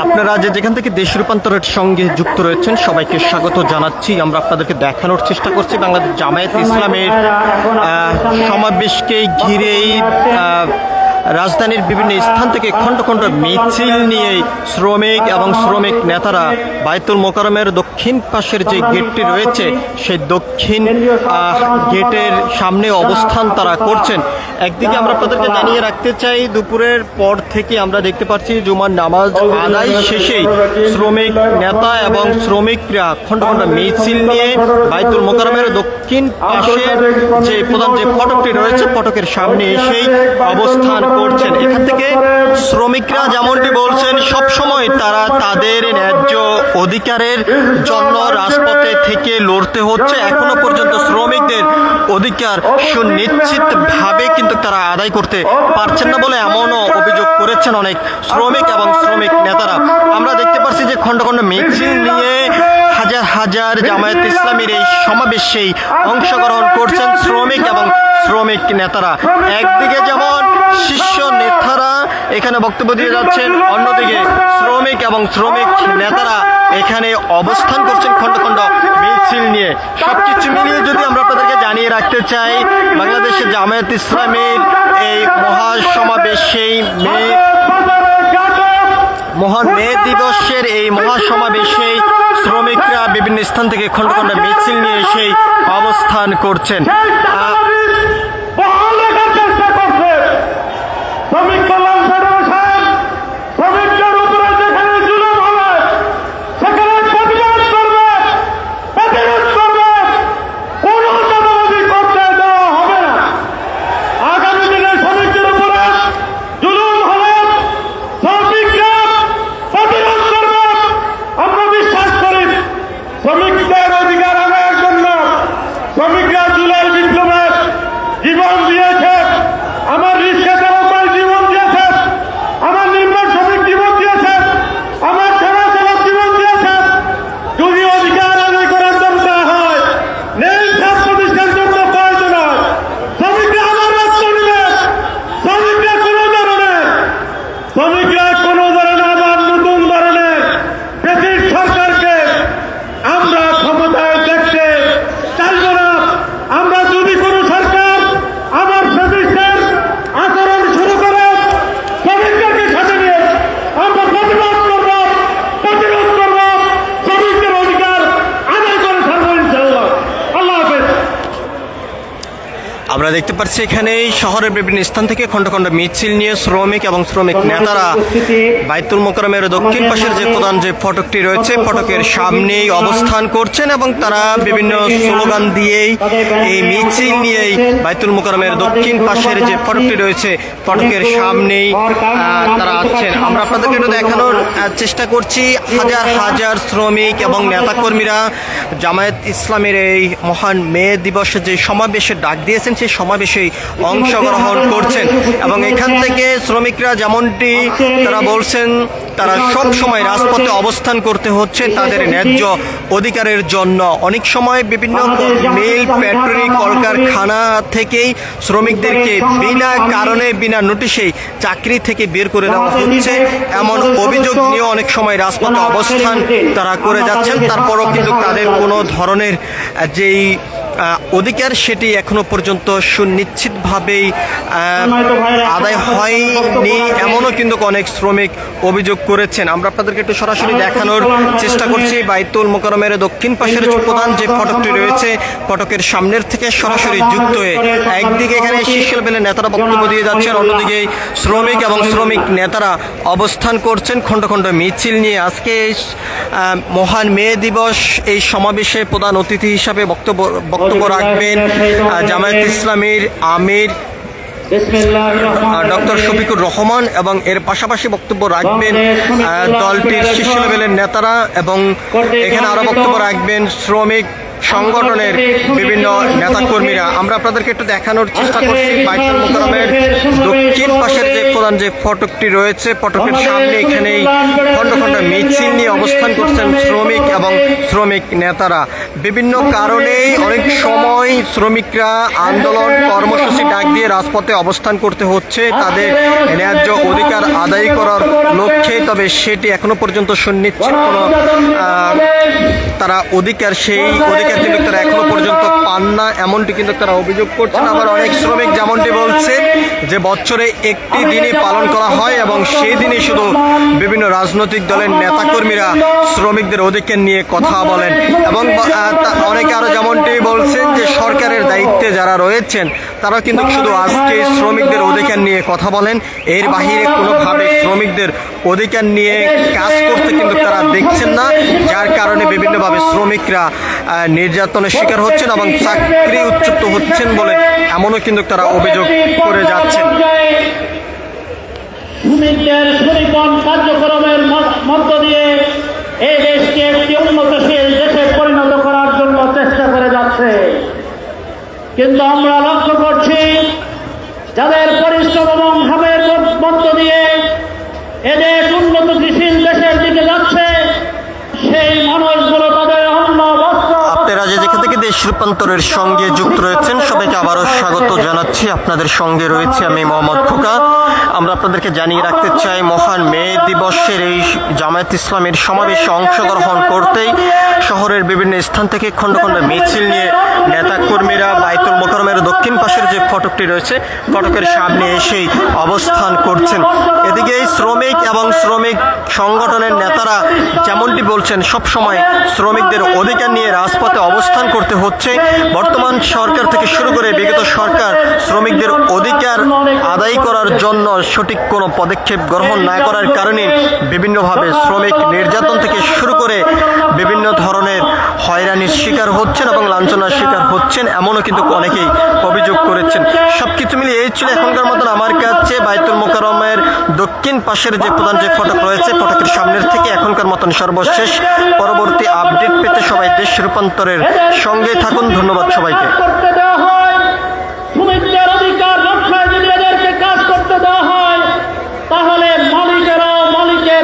আপনারা যেখান থেকে দেশ রূপান্তরের সঙ্গে যুক্ত রয়েছেন সবাইকে স্বাগত জানাচ্ছি। আমরা আপনাদেরকে দেখানোর চেষ্টা করছি বাংলাদেশ জামায়াত ইসলামের সমাবেশকে ঘিরেই রাজধানীর বিভিন্ন স্থান থেকে খণ্ড খণ্ড মিছিল নিয়ে শ্রমিক এবং শ্রমিক নেতারা বায়তুল মোকাররমের দক্ষিণ পাশের যে গেটটি রয়েছে সেই দক্ষিণ গেটের সামনে অবস্থান তারা করছেন। একদিকে আমরা আপনাদেরকে জানিয়ে রাখতে চাই, দুপুরের পর থেকে আমরা দেখতে পাচ্ছি জুমার নামাজ আদায় শেষেই শ্রমিক নেতা এবং শ্রমিকরা খণ্ড খণ্ড মিছিল নিয়ে বায়তুল মোকাররমের দক্ষিণ পাশের যে প্রধান যে ফটকটি রয়েছে ফটকের সামনে এসেই অবস্থান করছেন। এখান থেকে শ্রমিকরা যেমনটি বলছেন সব সময় তারা তাদের ন্যায্য অধিকারের জন্য রাজপথে থেকে লড়তে হচ্ছে। এখনো পর্যন্ত শ্রমিকদের অধিকার সুনিশ্চিতভাবে কিন্তু তারা আদায় করতে পারছেন না বলে এমনও অভিযোগ করেছেন অনেক শ্রমিক এবং শ্রমিক নেতারা। আমরা দেখতে পাচ্ছি যে খণ্ড খণ্ড মিছিল নিয়ে হাজার হাজার জামায়াত ইসলামীর এই সমাবেশেই অংশগ্রহণ করছেন শ্রমিক এবং শ্রমিক নেতারা। একদিকে যেমন শীর্ষ নেতারা এখানে বক্তব্য দিয়ে যাচ্ছেন, অন্যদিকে শ্রমিক এবং শ্রমিক নেতারা এখানে অবস্থান করছেন খণ্ড খণ্ড মিছিল নিয়ে। সবকিছু মিলিয়ে যদি আমরা আপনাদেরকে জানিয়ে রাখতে চাই, বাংলাদেশের জামায়াত ইসলামীর এই মহাসমাবেশেই মহান মে দিবসের এই মহাসমাবেশেই শ্রমিকরা বিভিন্ন স্থান থেকে খণ্ড খণ্ড মিছিল নিয়ে এসে অবস্থান করছেন। আমরা দেখতে পাচ্ছি এখানে শহরের বিভিন্ন স্থান থেকে খণ্ড খণ্ড মিছিল নিয়ে শ্রমিক এবং শ্রমিক নেতারা বায়তুল মোকাররমের দক্ষিণ পাশের যে প্রধান যে ফটকটি রয়েছে ফটকের সামনেই অবস্থান করছেন এবং তারা বিভিন্ন স্লোগান দিয়েই এই মিছিল নিয়েই বায়তুল মোকাররমের দক্ষিণ পাশের যে ফটকটি রয়েছে ফটকের সামনেই তারা আছেন। আমরা আপনাদেরকে একটু দেখানোর চেষ্টা করছি, হাজার হাজার শ্রমিক এবং নেতাকর্মীরা জামায়াত ইসলামের এই মহান মে দিবসে যে সমাবেশের ডাক দিয়েছেন সেই সমাবেশে অংশগ্রহণ করছেন এবং এখান থেকে শ্রমিকরা যেমনটি তারা বলছেন তারা সব সময় রাজপথে অবস্থান করতে হচ্ছে তাদের ন্যায্য অধিকারের জন্য। অনেক সময় বিভিন্ন মিল ফ্যাক্টরি কলকারখানা থেকেই শ্রমিকদেরকে বিনা কারণে বিনা নোটিশেই চাকরি থেকে বের করে দেওয়া হচ্ছে, এমন অভিযোগ নিয়ে অনেক সময় রাজপথে অবস্থান তারা করে যাচ্ছেন। তারপরও কিন্তু তাদের কোনো ধরনের যেই অধিকার সেটি এখনো পর্যন্ত সুনিশ্চিতভাবেই আদায় হয়নি এমনও কিন্তু অনেক শ্রমিক অভিযোগ করেছেন। আমরা আপনাদেরকে একটু সরাসরি দেখানোর চেষ্টা করছি বায়তুল মোকাররমের দক্ষিণ পাশের প্রধান যে ফটকটি রয়েছে ফটকের সামনের থেকে সরাসরি যুক্ত হয়ে একদিকে এখানে শীর্ষ লেভেলের নেতারা বক্তব্য দিয়ে যাচ্ছেন, অন্যদিকে শ্রমিক এবং শ্রমিক নেতারা অবস্থান করছেন খণ্ড খণ্ড মিছিল নিয়ে। আজকে মহান মে দিবস এই সমাবেশে প্রধান অতিথি হিসাবে বক্তব্য রাখবেন জামায়াত ইসলামীর আমির ডক্টর শফিকুর রহমান এবং এর পাশাপাশি বক্তব্য রাখবেন দলটির শীর্ষ লেভেলের নেতারা এবং এখানে আরো বক্তব্য রাখবেন শ্রমিক সংগঠনের বিভিন্ন নেতাকর্মীরা। আমরা আপনাদেরকে একটু দেখানোর চেষ্টা করছি বাইতুল মোকাররমের দক্ষিণ পাশের যে প্রধান যে ফটকটি রয়েছে, ফটকের সামনে এখানেই খণ্ড খণ্ড মিছিল নিয়ে অবস্থান করছেন শ্রমিক এবং শ্রমিক নেতারা। বিভিন্ন কারণেই অনেক সময় শ্রমিকরা আন্দোলন কর্মসূচি ডাক দিয়ে রাজপথে অবস্থান করতে হচ্ছে তাদের ন্যায্য অধিকার আদায় করার লক্ষ্যে। তবে সেটি এখনো পর্যন্ত সুনিশ্চিত কোনো তারা সেই অধিকার কিন্তু তারা এখনো পর্যন্ত পান না, এমনটি কিন্তু তারা অভিযোগ করছেন। আবার অনেক শ্রমিক যেমনটি বলছেন যে বছরে একটি দিনই পালন করা হয় এবং সেই দিনই শুধু বিভিন্ন রাজনৈতিক দলের নেতাকর্মীরা শ্রমিকদের অধিকার নিয়ে কথা বলেন। এবং অনেকে আরো যেমনটি বলছেন যে সরকারের দায়িত্বে যারা রয়েছেন তারা কিন্তু শুধু আজকে শ্রমিকদের অধিকার নিয়ে কথা বলেন, এর বাহিরে কোনোভাবে শ্রমিকদের অধিকার নিয়ে কাজ করতে কিন্তু তারা দেখছেন না, যার কারণে বিভিন্নভাবে শ্রমিকরা নির্যাতনের শিকার হচ্ছেন এবং চাকরি উচ্যুত হচ্ছেন বলে এমনও কিন্তু তারা অভিযোগ করে যাচ্ছেন। শ্রমিকদের শ্রমিকগণ কার্যক্রমের মধ্য দিয়ে এই দেশকে একটি উন্নতশীল দেশে পরিণত করার জন্য চেষ্টা করে যাচ্ছে। কিন্তু আমরা লক্ষ্য করছি যাদের পরিশ্রম এবং ঘামের মধ্য দিয়ে এদেশ উন্নতশীল দেশের দিকে যাচ্ছে সেই মানুষগুলো তাদের অন্ন বস্ত্র। আপনারা যেখান থেকে দেশ রূপান্তরের সঙ্গে যুক্ত রয়েছেন সবাইকে আবারও স্বাগত জানাচ্ছি। আপনাদের সঙ্গে রয়েছে আমি মোহাম্মদ খোকা। আমরা আপনাদেরকে জানিয়ে রাখতে চাই মহান মে দিবসের এই জামায়াত ইসলামের সমাবেশে অংশগ্রহণ করতেই শহরের বিভিন্ন স্থান থেকে খণ্ড খণ্ড মিছিল নিয়ে নেতাকর্মীরা বাইতুল মোকাররমের দক্ষিণ পাশের যে ফটকটি রয়েছে ফটকের সামনে এসেই অবস্থান করছেন। এদিকে শ্রমিক এবং শ্রমিক সংগঠনের নেতারা যেমনটি বলছেন সবসময় শ্রমিকদের অধিকার নিয়ে রাজপথে অবস্থান করতে হচ্ছে। বর্তমান সরকার থেকে শুরু করে বিগত সরকার শ্রমিকদের অধিকার আদায় করার জন্য সঠিক কোনো পদক্ষেপ গ্রহণ না করার কারণে বিভিন্নভাবে শ্রমিক নির্যাতন থেকে শুরু করে বিভিন্ন ধরনের হয়রানির শিকার হচ্ছেন এবং লাঞ্ছনার শিকার হচ্ছেন, এমনও কিন্তু অনেকেই অভিযোগ করেছেন। সবকিছু মিলিয়ে এই ছিল এখনকার মতন আমার কাছে বাইতুল মোকাররমের দক্ষিণ পাশের যে প্রধান যে ফটক রয়েছে ফটকের সামনের থেকে এখনকার মতন সর্বশেষ। পরবর্তী আপডেট পেতে সবাই দেশ রূপান্তরের সঙ্গে থাকুন। ধন্যবাদ সবাইকে।